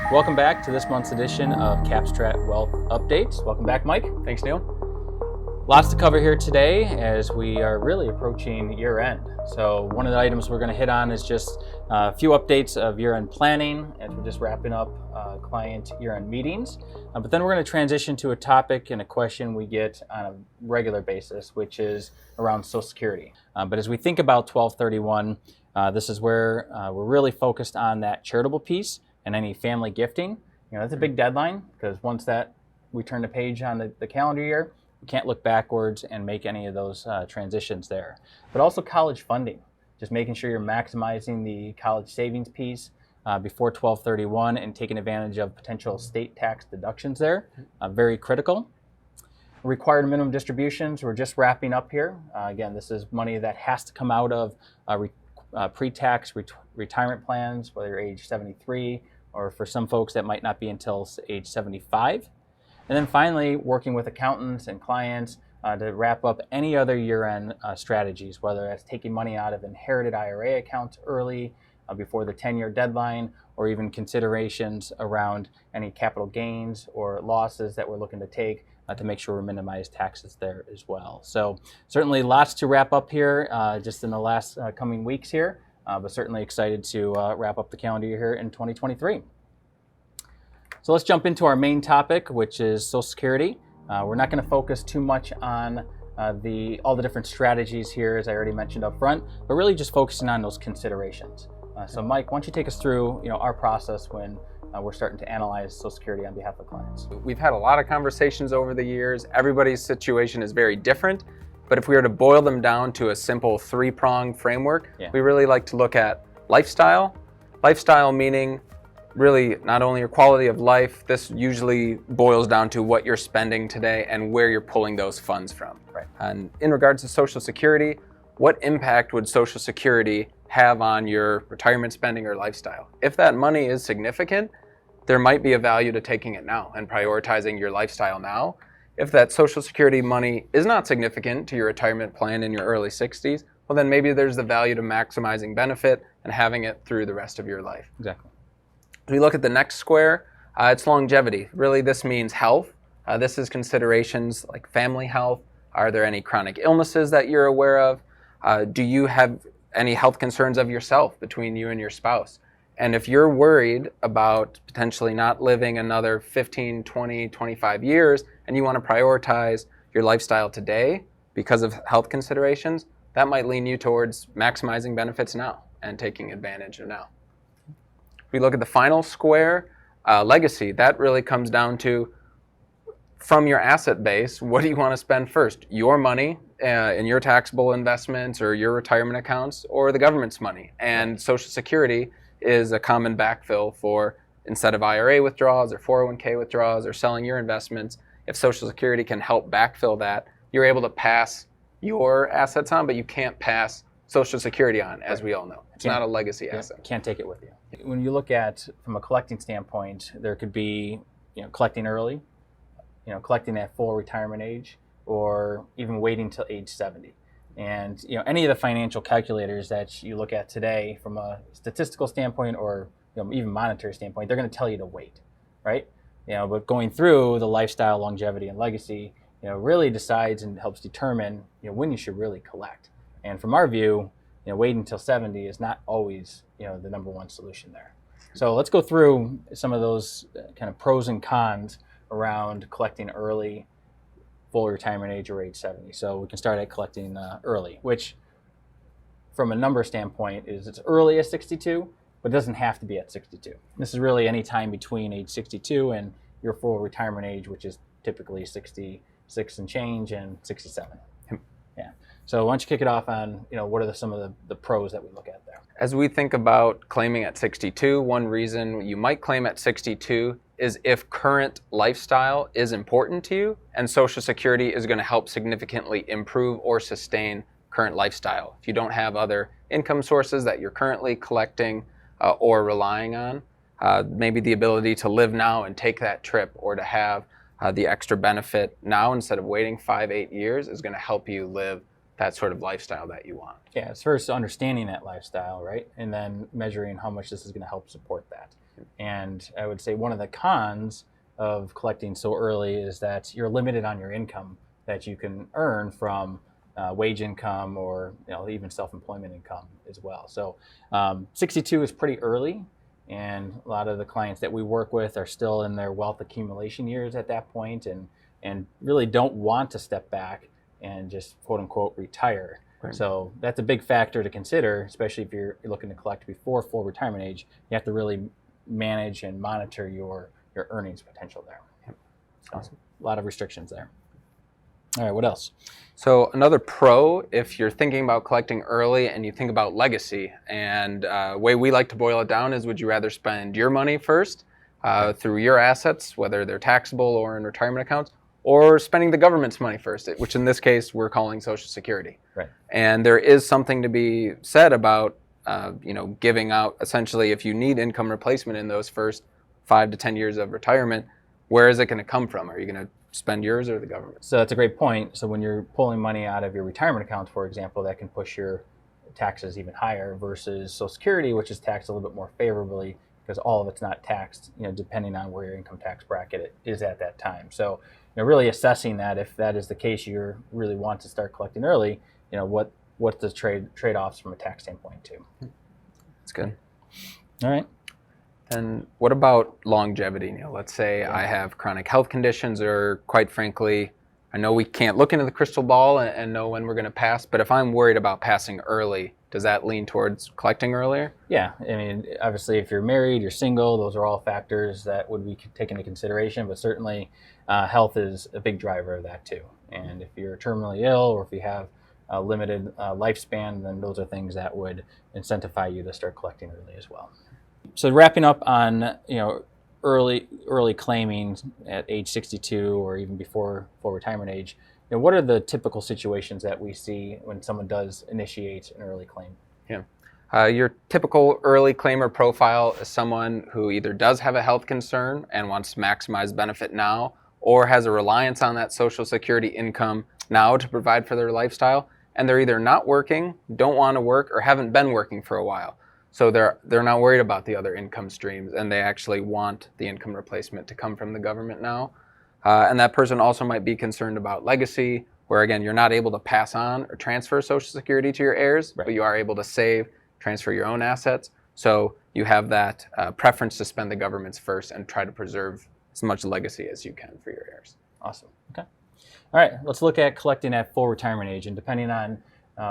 Welcome back to this month's edition of CAP STRAT Wealth Updates. Welcome back, Mike. Thanks, Neil. Lots to cover here today as we are really approaching year end. So one of the items we're going to hit on is just a few updates of year end planning as we're just wrapping up client year end meetings. But then we're going to transition to a topic and a question we get on a regular basis, which is around Social Security. But as we think about 12/31, this is where we're really focused on that charitable piece and any family gifting. That's a big deadline because once that we turn the page on the calendar year, we can't look backwards and make any of those transitions there. But also college funding, just making sure you're maximizing the college savings piece before 12/31 and taking advantage of potential state tax deductions there. Very critical. Required minimum distributions, we're just wrapping up here. Again, this is money that has to come out of pre-tax retirement plans, whether you're age 73 or for some folks that might not be until age 75. And then finally, working with accountants and clients to wrap up any other year-end strategies, whether that's taking money out of inherited IRA accounts early before the 10-year deadline, or even considerations around any capital gains or losses that we're looking to take to make sure we minimize taxes there as well. So certainly lots to wrap up here just in the last coming weeks here, but certainly excited to wrap up the calendar year here in 2023. So let's jump into our main topic, which is Social Security. We're not going to focus too much on all the different strategies here, as I already mentioned up front, but really just focusing on those considerations. So Mike, why don't you take us through our process when we're starting to analyze Social Security on behalf of clients. We've had a lot of conversations over the years. Everybody's situation is very different, but if we were to boil them down to a simple three-pronged framework, we really like to look at lifestyle. Lifestyle meaning really not only your quality of life, this usually boils down to what you're spending today and where you're pulling those funds from. Right. And in regards to Social Security, what impact would Social Security have on your retirement spending or lifestyle? If that money is significant, there might be a value to taking it now and prioritizing your lifestyle now. If that Social Security money is not significant to your retirement plan in your early 60s, well then maybe there's the value to maximizing benefit and having it through the rest of your life. Exactly. As we look at the next square, it's longevity. Really this means health. This is considerations like family health. Are there any chronic illnesses that you're aware of? Do you have any health concerns of yourself between you and your spouse? And if you're worried about potentially not living another 15, 20, 25 years, and you want to prioritize your lifestyle today because of health considerations, that might lean you towards maximizing benefits now and taking advantage of now. If we look at the final square, legacy, that really comes down to, from your asset base, what do you want to spend first? Your money in your taxable investments or your retirement accounts, or the government's money? And Social Security is a common backfill for, instead of IRA withdrawals or 401k withdrawals or selling your investments, if Social Security can help backfill that, you're able to pass your assets on, but you can't pass Social Security on, as we all know. It's not a legacy asset. Can't take it with you. When you look at, from a collecting standpoint, there could be, collecting early, collecting at full retirement age, or even waiting till age 70. And any of the financial calculators that you look at today from a statistical standpoint or even monetary standpoint, they're going to tell you to wait, right? But going through the lifestyle, longevity, and legacy, really decides and helps determine when you should really collect. And from our view, waiting until 70 is not always the number one solution there. So let's go through some of those kind of pros and cons around collecting early, full retirement age or age 70. So we can start at collecting early, which from a number standpoint is it's early at 62, but it doesn't have to be at 62. This is really any time between age 62 and your full retirement age, which is typically 66 and change and 67. Yeah. So why don't you kick it off on, what are some of the pros that we look at there? As we think about claiming at 62, one reason you might claim at 62 is if current lifestyle is important to you and Social Security is going to help significantly improve or sustain current lifestyle. If you don't have other income sources that you're currently collecting or relying on, maybe the ability to live now and take that trip or to have the extra benefit now instead of waiting 5-8 years is going to help you live that sort of lifestyle that you want. Yeah, it's first understanding that lifestyle, right? And then measuring how much this is going to help support that. And I would say one of the cons of collecting so early is that you're limited on your income that you can earn from wage income or even self-employment income as well. So 62 is pretty early, and a lot of the clients that we work with are still in their wealth accumulation years at that point, and really don't want to step back and just quote unquote retire. Right. So that's a big factor to consider, especially if you're looking to collect before full retirement age. You have to really manage and monitor your earnings potential there. Yep. Awesome. A lot of restrictions there. All right, what else? So another pro, if you're thinking about collecting early and you think about legacy, and way we like to boil it down is, would you rather spend your money first through your assets, whether they're taxable or in retirement accounts, or spending the government's money first, which in this case we're calling Social Security. Right. And there is something to be said about giving out, essentially, if you need income replacement in those first 5 to 10 years of retirement, where is it going to come from? Are you going to spend yours or the government? So that's a great point. So when you're pulling money out of your retirement account, for example, that can push your taxes even higher versus Social Security, which is taxed a little bit more favorably because all of it's not taxed, depending on where your income tax bracket is at that time. So really assessing that, if that is the case, you really want to start collecting early, what's the trade-offs from a tax standpoint too. That's good. All right. And what about longevity, Neil? Let's say I have chronic health conditions, or quite frankly, I know we can't look into the crystal ball and know when we're going to pass, but if I'm worried about passing early, does that lean towards collecting earlier? Yeah, I mean, obviously if you're married, you're single, those are all factors that would be taken into consideration, but certainly health is a big driver of that too. And if you're terminally ill or if you have a limited lifespan, then those are things that would incentivize you to start collecting early as well. So wrapping up on early claiming at age 62 or even before full retirement age, what are the typical situations that we see when someone does initiate an early claim? Yeah. Your typical early claimer profile is someone who either does have a health concern and wants to maximize benefit now, or has a reliance on that Social Security income now to provide for their lifestyle, and they're either not working, don't want to work, or haven't been working for a while. So they're not worried about the other income streams, and they actually want the income replacement to come from the government now. And that person also might be concerned about legacy, where again, you're not able to pass on or transfer Social Security to your heirs, right, but you are able to save, transfer your own assets. So you have that preference to spend the government's first and try to preserve as much legacy as you can for your heirs. Awesome. Okay. All right, let's look at collecting at full retirement age, and depending on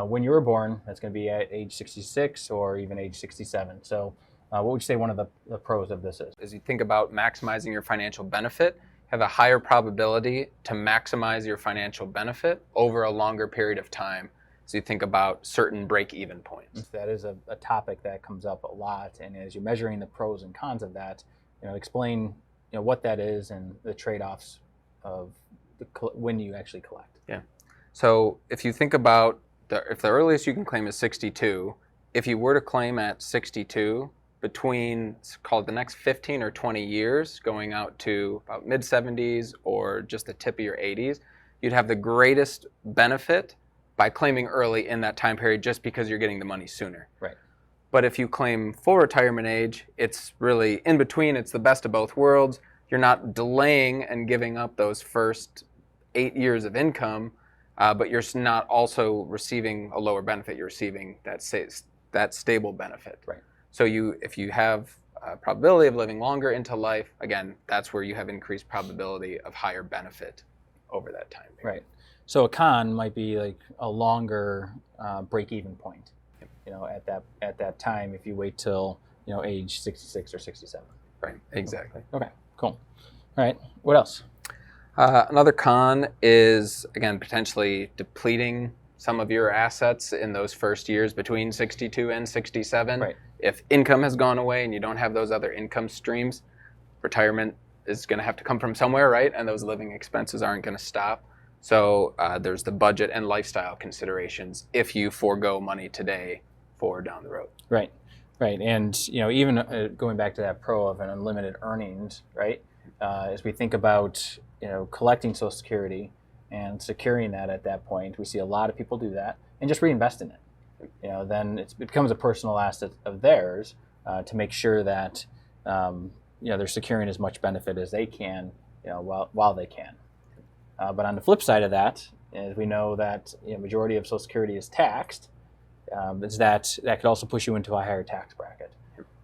when you were born, that's going to be at age 66 or even age 67. So what would you say one of the pros of this is? As you think about maximizing your financial benefit, have a higher probability to maximize your financial benefit over a longer period of time. So you think about certain break-even points. That is a topic that comes up a lot, and as you're measuring the pros and cons of that, explain what that is and the trade-offs of when you actually collect. Yeah. So if you think about if the earliest you can claim is 62, if you were to claim at 62, between, call it the next 15 or 20 years, going out to about mid-70s or just the tip of your 80s, you'd have the greatest benefit by claiming early in that time period just because you're getting the money sooner. Right. But if you claim full retirement age, it's really in between. It's the best of both worlds. You're not delaying and giving up those first 8 years of income, but you're not also receiving a lower benefit. You're receiving that stable benefit. Right. So if you have a probability of living longer into life, again, that's where you have increased probability of higher benefit over that time period. Right. So a con might be like a longer break-even point. At that time, if you wait till age 66 or 67. Right. Exactly. Okay. Cool. All right. What else? Another con is, again, potentially depleting some of your assets in those first years between 62 and 67. Right. If income has gone away and you don't have those other income streams, retirement is going to have to come from somewhere, right? And those living expenses aren't going to stop. So there's the budget and lifestyle considerations if you forego money today for down the road. Right. Right. And, even going back to that pro of an unlimited earnings, right? As we think about, collecting Social Security and securing that at that point, we see a lot of people do that and just reinvest in it. Then it becomes a personal asset of theirs to make sure that they're securing as much benefit as they can, while they can. But on the flip side of that, as we know that majority of Social Security is taxed, is that could also push you into a higher tax bracket.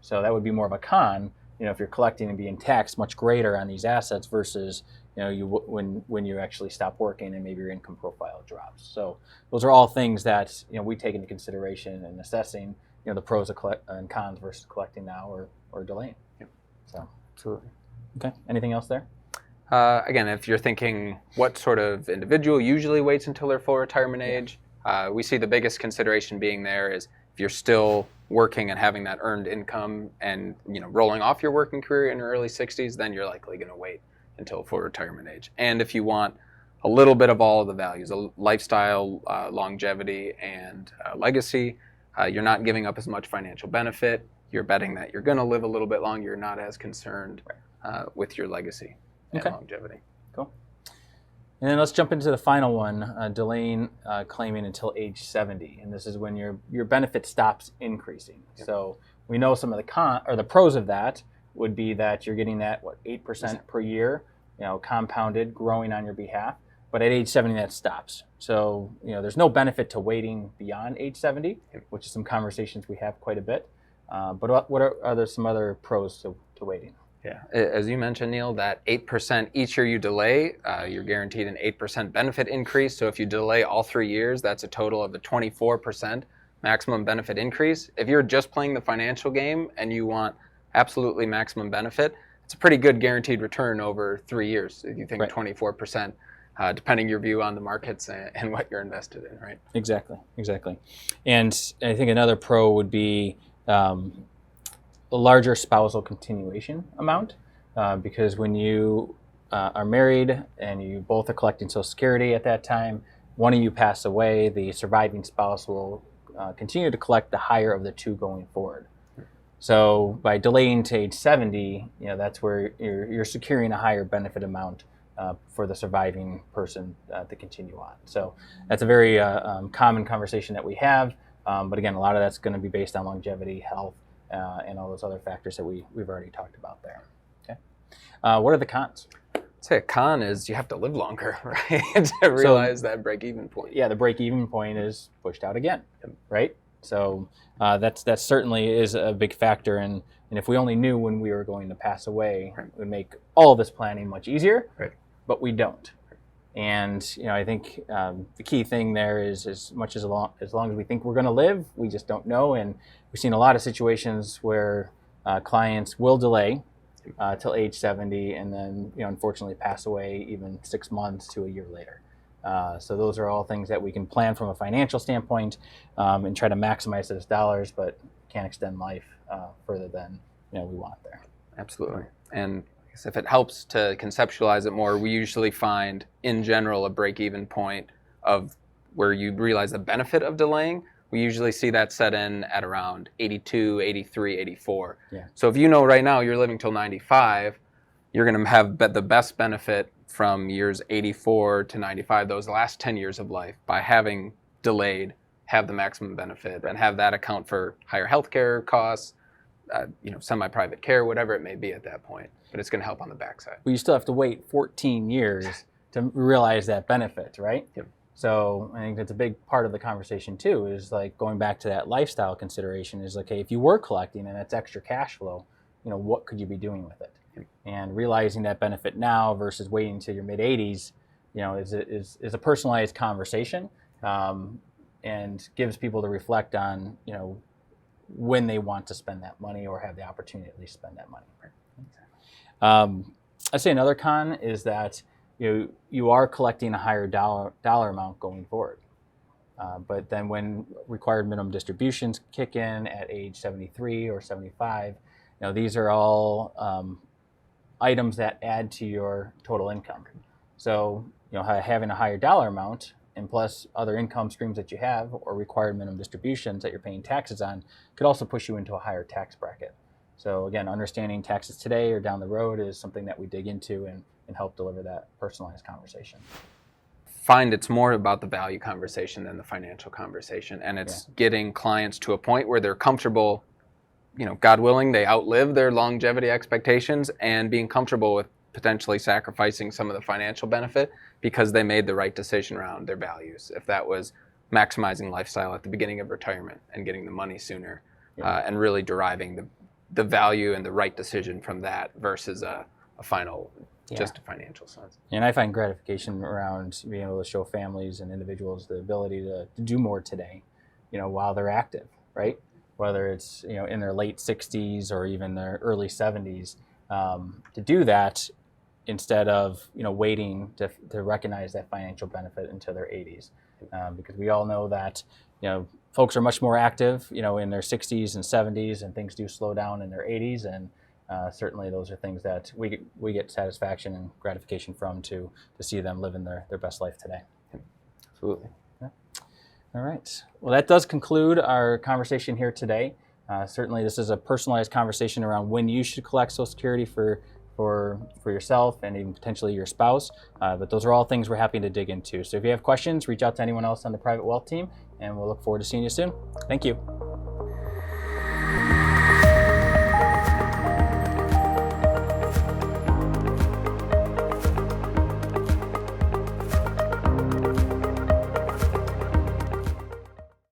So that would be more of a con, if you're collecting and being taxed much greater on these assets versus when you actually stop working and maybe your income profile drops. So those are all things that we take into consideration in assessing the pros and cons versus collecting now or delaying. Yep. So absolutely. Okay. Anything else there? Again, if you're thinking what sort of individual usually waits until their full retirement age, we see the biggest consideration being there is if you're still working and having that earned income and rolling off your working career in your early 60s, then you're likely going to wait until full retirement age. And if you want a little bit of all of the values, a lifestyle, longevity, and legacy, you're not giving up as much financial benefit. You're betting that you're going to live a little bit longer. You're not as concerned with your legacy and longevity. Cool. And then let's jump into the final one, delaying claiming until age 70. And this is when your benefit stops increasing. Yep. So we know some of the pros of that would be that you're getting that 8% per year, compounded, growing on your behalf. But at age 70, that stops. So there's no benefit to waiting beyond age 70, which is some conversations we have quite a bit. But what are there some other pros to waiting? Yeah, as you mentioned, Neil, that 8% each year you delay, you're guaranteed an 8% benefit increase. So if you delay all 3 years, that's a total of a 24% maximum benefit increase. If you're just playing the financial game and you want absolutely maximum benefit, it's a pretty good guaranteed return over 3 years. If you think 24%, depending your view on the markets and what you're invested in, right? Exactly. And I think another pro would be a larger spousal continuation amount, because when you are married and you both are collecting Social Security at that time, one of you pass away, the surviving spouse will continue to collect the higher of the two going forward. So by delaying to age 70, that's where you're securing a higher benefit amount for the surviving person to continue on. So that's a very common conversation that we have. But again, a lot of that's going to be based on longevity, health, and all those other factors that we've already talked about there. Okay. What are the cons? I'd say a con is you have to live longer, right? To realize that break-even point. Yeah, the break-even point is pushed out again, right? So that certainly is a big factor. And if we only knew when we were going to pass away, it would make all of this planning much easier. Right. But we don't. And I think the key thing there is as long as we think we're going to live, we just don't know. And we've seen a lot of situations where clients will delay till age 70 and then unfortunately pass away even 6 months to a year later. So those are all things that we can plan from a financial standpoint and try to maximize those dollars, but can't extend life further than we want there. Absolutely. And if it helps to conceptualize it more, we usually find, in general, a break-even point of where you realize the benefit of delaying. We usually see that set in at around 82, 83, 84. Yeah. So if right now you're living till 95, you're going to have the best benefit from years 84 to 95, those last 10 years of life, by having delayed, have the maximum benefit, and have that account for higher healthcare costs, semi-private care, whatever it may be at that point. But it's going to help on the backside. Well, you still have to wait 14 years to realize that benefit, right? Yep. So I think that's a big part of the conversation too, is like going back to that lifestyle consideration is like, hey, if you were collecting and it's extra cash flow, what could you be doing with it? Yep. And realizing that benefit now versus waiting until your mid 80s, is a personalized conversation, and gives people to reflect on, when they want to spend that money or have the opportunity to at least spend that money. I'd say another con is that you are collecting a higher dollar amount going forward. But then when required minimum distributions kick in at age 73 or 75, these are all items that add to your total income. So having a higher dollar amount and plus other income streams that you have or required minimum distributions that you're paying taxes on could also push you into a higher tax bracket. So again, understanding taxes today or down the road is something that we dig into and help deliver that personalized conversation. Find it's more about the value conversation than the financial conversation, and it's getting clients to a point where they're comfortable God willing, they outlive their longevity expectations, and being comfortable with potentially sacrificing some of the financial benefit because they made the right decision around their values. If that was maximizing lifestyle at the beginning of retirement and getting the money sooner, and really deriving the value and the right decision from that versus a final, just a financial sense. And I find gratification around being able to show families and individuals the ability to do more today, while they're active, right? Whether it's, in their late 60s or even their early 70s, to do that instead of, waiting to recognize that financial benefit until their 80s. Because we all know that, folks are much more active, in their 60s and 70s, and things do slow down in their 80s. And certainly those are things that we get satisfaction and gratification from to see them living their best life today. Absolutely. Yeah. All right. Well, that does conclude our conversation here today. Certainly this is a personalized conversation around when you should collect Social Security for yourself and even potentially your spouse. But those are all things we're happy to dig into. So if you have questions, reach out to anyone else on the private wealth team, and we'll look forward to seeing you soon. Thank you.